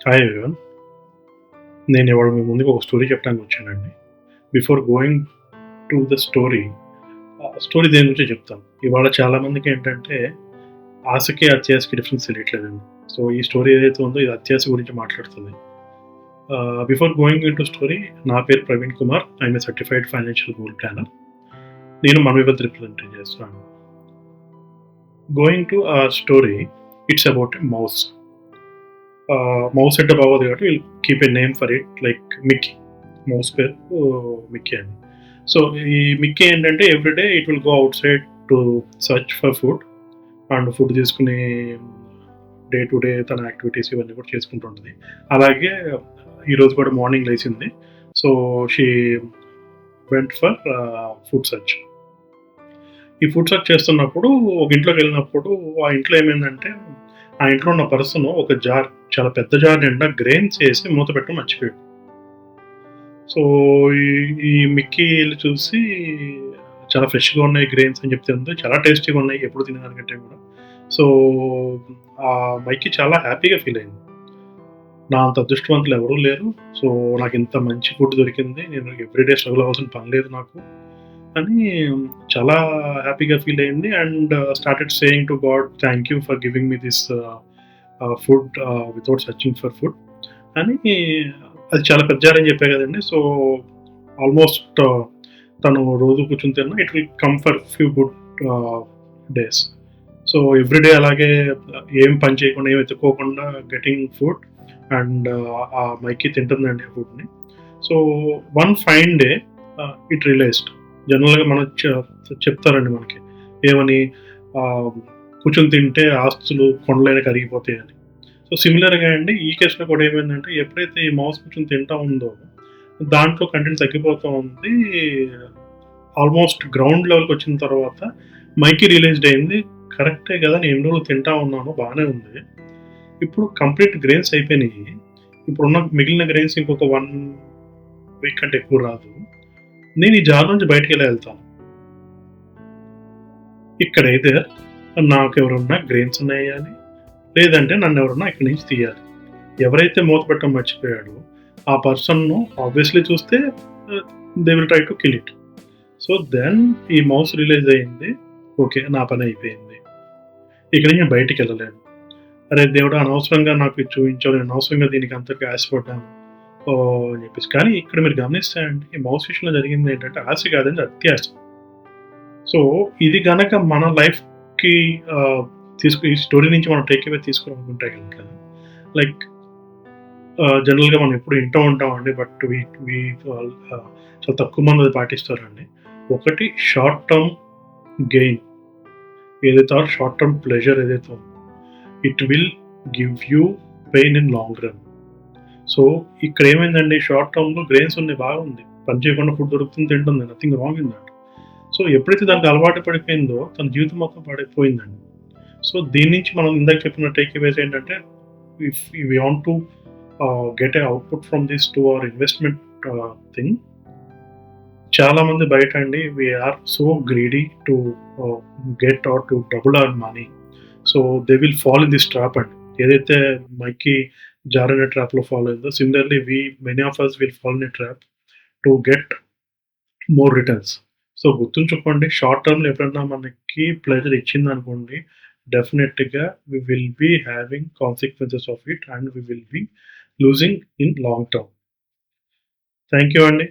Hi everyone. నేను ఇవాళ మీ ముందుకు ఒక స్టోరీ చెప్పడానికి వచ్చానండి. Before going to the story దేని గురించో చెప్తాను. ఇవాళ చాలామందికి ఏంటంటే ఆశకి, అత్యాశకి డిఫరెన్స్ తెలియట్లేదండి. సో, ఈ స్టోరీ ఏదైతే ఉందో ఇది అత్యాశ గురించి మాట్లాడుతుంది. బిఫోర్ గోయింగ్ ఇంటూ స్టోరీ, నా పేరు Praveen Kumar. I'm a certified financial goal planner. నేను మనవిబత్ రిప్రజెంట్ చేస్తున్నాను. గోయింగ్ టు ఆ story, it's about a mouse. Mouse అంటే బాగోదు కాబట్టి will keep a name for it, like Mickey. Mouse పేరు మిక్కీ అని. సో ఈ మిక్కీ ఏంటంటే ఎవ్రీడే ఇట్ విల్ గో అవుట్ సైడ్ to search for food and food తీసుకుని డే టు డే తన యాక్టివిటీస్ ఇవన్నీ కూడా చేసుకుంటూ ఉంటుంది. అలాగే ఈరోజు కూడా మార్నింగ్ లేచింది. So she went for food search. ఈ ఫుడ్ సర్చ్ చేస్తున్నప్పుడు ఒక ఇంట్లోకి వెళ్ళినప్పుడు ఆ ఇంట్లో ఏమైందంటే, ఆ ఇంట్లో ఉన్న పర్సన్ ఒక జార్, చాలా పెద్ద జార్ నిండా గ్రెయిన్స్ వేసి మూత పెట్టడం మర్చిపోయాడు. సో ఈ మిక్కీ వెళ్ళి చూసి చాలా ఫ్రెష్గా ఉన్నాయి గ్రెయిన్స్ అని చెప్తే ఉంది, చాలా టేస్టీగా ఉన్నాయి ఎప్పుడు తినేదానికంటే కూడా. సో ఆ మైకి చాలా హ్యాపీగా ఫీల్ అయింది. నా అంత అదృష్టవంతులు ఎవరూ లేరు. సో నాకు ఇంత మంచి ఫుడ్ దొరికింది, నేను ఎవ్రీడే స్ట్రగుల్ అవ్వాల్సిన పని లేదు నాకు అని చాలా హ్యాపీగా ఫీల్ అయింది. And started saying to God, thank you for giving me this food without searching for food అని. అది చాలా పెద్ద జార్ అని చెప్పే కదండి. సో ఆల్మోస్ట్ తను రోజు కూర్చొని తిన్నా, it will come for few good days. So everyday అలాగే ఏం పని చేయకుండా, ఏం ఎత్తుకోకుండా గెటింగ్ ఫుడ్ అండ్ ఆ మైకి తింటుందండి ఆ ఫుడ్ని. So one fine day it realized. జనరల్గా మనం చెప్తారండి మనకి ఏమని, కూర్చొని తింటే ఆస్తులు కొండలైన కరిగిపోతాయి అని. సో సిమిలర్గా అండి ఈ కేసులో కూడా ఏమైందంటే, ఎప్పుడైతే ఈ మౌస్ కూర్చొని తింటా ఉందో దాంట్లో కంటెంట్ తగ్గిపోతూ ఉంది. ఆల్మోస్ట్ గ్రౌండ్ లెవెల్కి వచ్చిన తర్వాత మైకి రియలైజ్డ్ అయింది, కరెక్టే కదా నేను ఎన్ని రోజులు తింటా ఉన్నాను బాగానే ఉంది, ఇప్పుడు కంప్లీట్ గ్రెయిన్స్ అయిపోయినాయి, ఇప్పుడున్న మిగిలిన గ్రెయిన్స్ ఇంకొక 1 వీక్ కంటే ఎక్కువ రాదు, నేను ఈ జార్ నుంచి బయటకు ఎలా వెళ్తాను? ఇక్కడైతే నాకు ఎవరన్నా గ్రెయిన్స్ ఉన్నాయని, లేదంటే నన్ను ఎవరన్నా ఇక్కడి నుంచి తీయాలి. ఎవరైతే మూత పెట్టడం మర్చిపోయాడో ఆ పర్సన్ను ఆబ్వియస్లీ చూస్తే they will try to kill it. So then ఈ మౌస్ రిలీజ్ అయింది, ఓకే నా పని అయిపోయింది, ఇక్కడి నుంచి బయటికి వెళ్ళలేను. అరే దేవుడు, అనవసరంగా నాకు ఇది చూపించావు, నేను అనవసరంగా దీనికి అంతగా ఆశపడ్డాను అని చెప్పేసి. కానీ ఇక్కడ మీరు గమనిస్తే అండి, ఈ మౌస్ విషయంలో జరిగింది ఏంటంటే ఆశ కాదండి, అత్యాశ. సో ఇది గనక మన లైఫ్కి ఈ స్టోరీ నుంచి మనం టేక్ అవే తీసుకోవాలనుకుంటే కనుక, లైక్ జనరల్గా మనం ఎప్పుడు వింటూ ఉంటామండి, బట్ చాలా తక్కువ మంది అది పాటిస్తారండి. ఒకటి షార్ట్ టర్మ్ గెయిన్ ఏదైతే, షార్ట్ టర్మ్ ప్లెజర్ ఏదైతే ఉందో, it will give you pain in long run. So ఇక్కడ ఏమైందండి, షార్ట్ టర్మ్లో గ్రెయిన్స్ ఉన్నాయి, బాగుంది, పని చేయకుండా ఫుడ్ దొరుకుతుంది, తింటుంది, nothing wrong in that. So ఎప్పుడైతే దానికి అలవాటు పడిపోయిందో తన జీవితం మొత్తం పడిపోయిందండి. సో దీని నుంచి మనం ఇందాక చెప్పిన టేక్ అవేస్ ఏంటంటే, if you want to get a output from this to our investment thing, చాలామంది బయట అండి we're so greedy to get or to double our money. So they will fall in this trap అండి. ఏదైతే మైకి జారిన ట్రాప్లో ఫాలో అయిందో, similarly many of us will fall in a trap to get more returns. So గుర్తుంచుకోండి, short టర్మ్లో ఎప్పుడన్నా మనకి ప్లెజర్ ఇచ్చింది అనుకోండి, డెఫినెట్గా we will be having consequences of it and we will be losing in long term. Thank you అండి.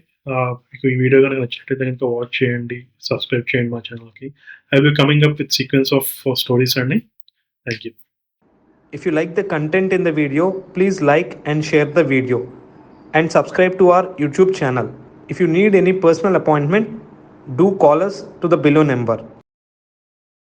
మీకు ఈ వీడియో కనుక నచ్చినట్లయితే కనుక వాచ్ చేయండి, సబ్స్క్రైబ్ చేయండి మా ఛానల్కి. I will coming up with sequence of stories అండి. Thank you. If you like the content in the video, please like and share the video and subscribe to our YouTube channel. If you need any personal appointment, do call us to the below number.